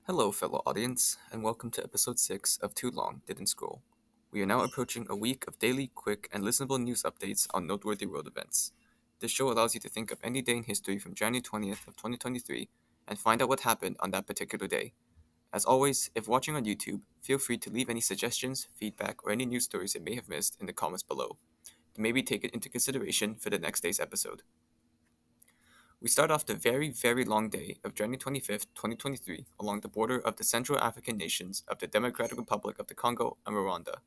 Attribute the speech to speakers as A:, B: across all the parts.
A: Hello, fellow audience, and welcome to episode 6 of Too Long Didn't Scroll. We are now approaching a week of daily, quick, and listenable news updates on noteworthy world events. This show allows you to think of any day in history from January 20th of 2023 and find out what happened on that particular day. As always, if watching on YouTube, feel free to leave any suggestions, feedback, or any news stories you may have missed in the comments below. To maybe take it into consideration for the next day's episode. We start off the very, very long day of January 25th, 2023, along the border of the Central African nations of the Democratic Republic of the Congo and Rwanda.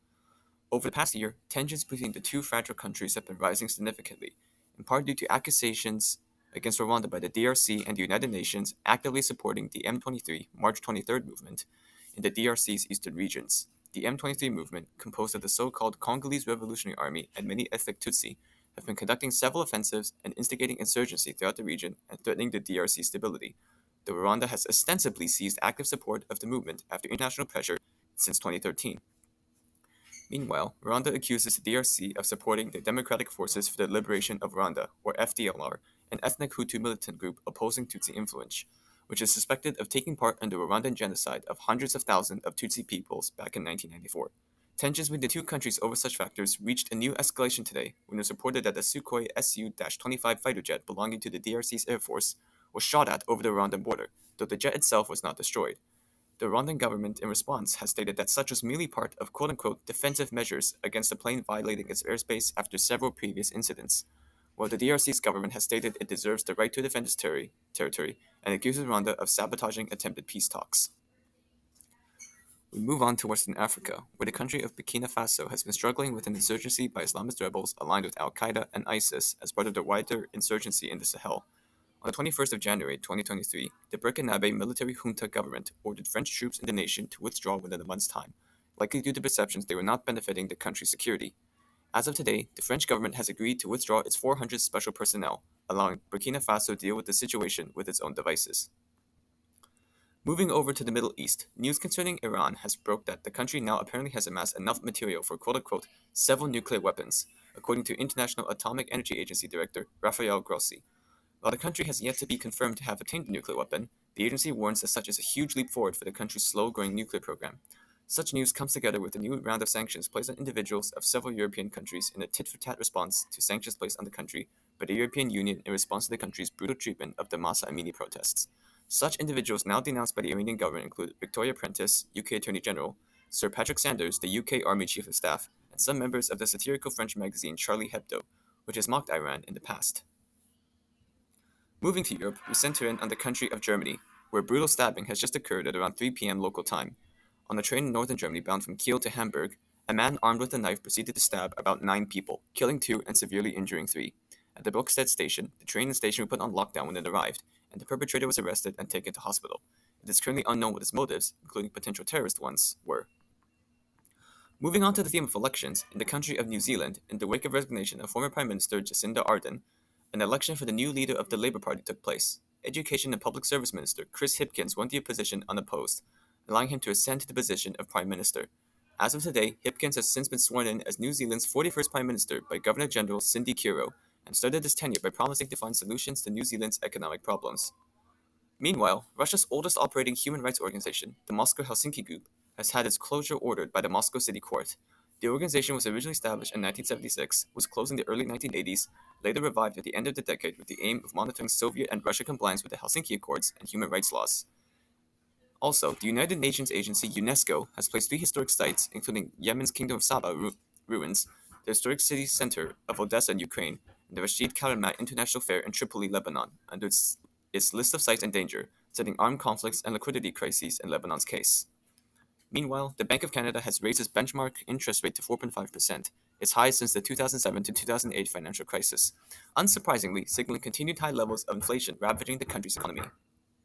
A: Over the past year, tensions between the two fragile countries have been rising significantly, in part due to accusations against Rwanda by the DRC and the United Nations actively supporting the M23 March 23rd movement in the DRC's eastern regions. The M23 movement, composed of the so-called Congolese Revolutionary Army and many ethnic Tutsi, have been conducting several offensives and instigating insurgency throughout the region and threatening the DRC's stability. Though Rwanda has ostensibly ceased active support of the movement after international pressure since 2013. Meanwhile, Rwanda accuses the DRC of supporting the Democratic Forces for the Liberation of Rwanda, or FDLR, an ethnic Hutu militant group opposing Tutsi influence, which is suspected of taking part in the Rwandan genocide of hundreds of thousands of Tutsi peoples back in 1994. Tensions between the two countries over such factors reached a new escalation today when it was reported that a Sukhoi Su-25 fighter jet belonging to the DRC's Air Force was shot at over the Rwandan border, though the jet itself was not destroyed. The Rwandan government, in response, has stated that such was merely part of quote-unquote defensive measures against the plane violating its airspace after several previous incidents, while the DRC's government has stated it deserves the right to defend its territory and accuses Rwanda of sabotaging attempted peace talks. We move on to Western Africa, where the country of Burkina Faso has been struggling with an insurgency by Islamist rebels aligned with Al-Qaeda and ISIS as part of the wider insurgency in the Sahel. On the 21st of January 2023, the Burkinabe military junta government ordered French troops in the nation to withdraw within a month's time, likely due to perceptions they were not benefiting the country's security. As of today, the French government has agreed to withdraw its 400 special personnel, allowing Burkina Faso to deal with the situation with its own devices. Moving over to the Middle East, news concerning Iran has broke that the country now apparently has amassed enough material for quote-unquote several nuclear weapons, according to International Atomic Energy Agency Director Rafael Grossi. While the country has yet to be confirmed to have obtained a nuclear weapon, the agency warns that such is a huge leap forward for the country's slow-growing nuclear program. Such news comes together with a new round of sanctions placed on individuals of several European countries in a tit-for-tat response to sanctions placed on the country by the European Union in response to the country's brutal treatment of the Masa Amini protests. Such individuals now denounced by the Iranian government include Victoria Prentice, UK Attorney General, Sir Patrick Sanders, the UK Army Chief of Staff, and some members of the satirical French magazine Charlie Hebdo, which has mocked Iran in the past. Moving to Europe, we center in on the country of Germany, where a brutal stabbing has just occurred at around 3 p.m. local time. On a train in northern Germany bound from Kiel to Hamburg, a man armed with a knife proceeded to stab about 9 people, killing 2 and severely injuring 3. At the Brokstedt station, the train and station were put on lockdown when it arrived, and the perpetrator was arrested and taken to hospital. It is currently unknown what his motives, including potential terrorist ones, were. Moving on to the theme of elections, in the country of New Zealand, in the wake of resignation of former Prime Minister Jacinda Ardern, an election for the new leader of the Labour Party took place. Education and Public Service Minister Chris Hipkins won the position unopposed, allowing him to ascend to the position of Prime Minister. As of today, Hipkins has since been sworn in as New Zealand's 41st Prime Minister by Governor-General Cindy Kiro, and started his tenure by promising to find solutions to New Zealand's economic problems. Meanwhile, Russia's oldest operating human rights organization, the Moscow Helsinki Group, has had its closure ordered by the Moscow City Court. The organization was originally established in 1976, was closed in the early 1980s, later revived at the end of the decade with the aim of monitoring Soviet and Russian compliance with the Helsinki Accords and human rights laws. Also, the United Nations agency UNESCO has placed 3 historic sites, including Yemen's Kingdom of Saba ruins, the historic city center of Odessa in Ukraine, and the Rashid Karamat International Fair in Tripoli, Lebanon, under its list of sites in danger, citing armed conflicts and liquidity crises in Lebanon's case. Meanwhile, the Bank of Canada has raised its benchmark interest rate to 4.5%, its highest since the 2007 to 2008 financial crisis, unsurprisingly signaling continued high levels of inflation ravaging the country's economy.